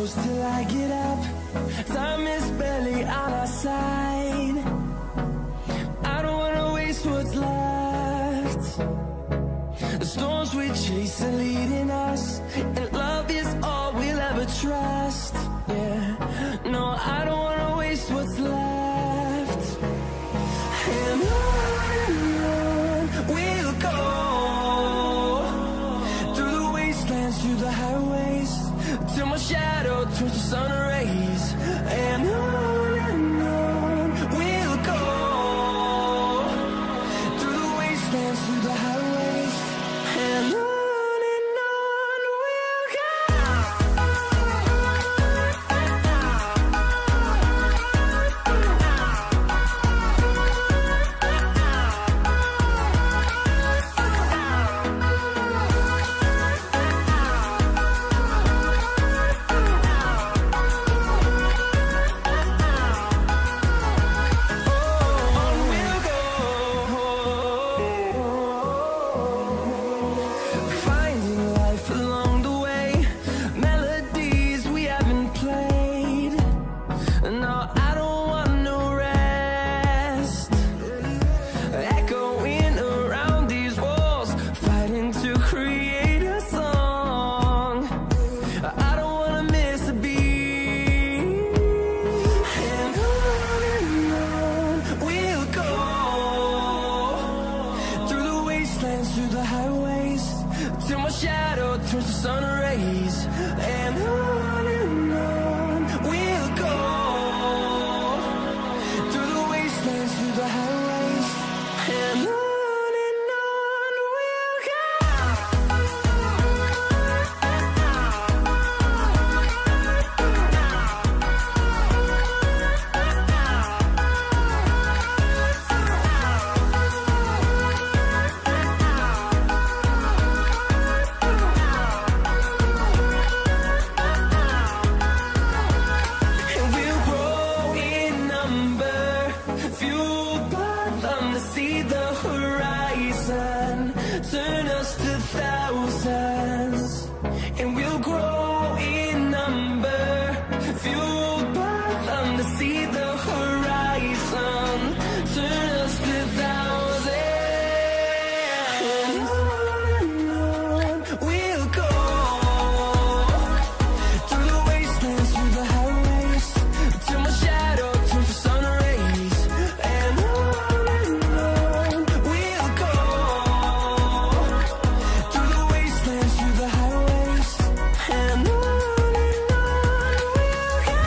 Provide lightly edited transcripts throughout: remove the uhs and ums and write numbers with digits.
close till I get up. Time is barely on our side. I don't wanna waste what's left. The storms we chase are leading us, and love is all we'll ever trust. Yeah, no, I don't wanna waste what's left. And on we'll go, through the wastelands, through the highways, till my shadow turns to sun rays. And on we'll go, through the wastelands, through the highways, and on we'll go. Finding life along the way, melodies we haven't played. No, I don't want no rest. Echoing around these walls, fighting to create a song. I don't wanna miss a beat. And on we'll go, through the wastelands, through the highways, till my shadow turns to sun rays. And on we'll go, through the wastelands, through the highways, and on we'll go. And we'll grow in number, fueled by them to see the horizon, turn us to thousands. And we'll grow in number, fueled by them to see the horizon, turn us to thousands. And on we'll go, through the wastelands, through the highways, till my shadow turns to sun rays. And on we'll go, through the wastelands, through the highways, and on we'll go.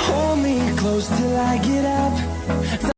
Hold me close till I get up.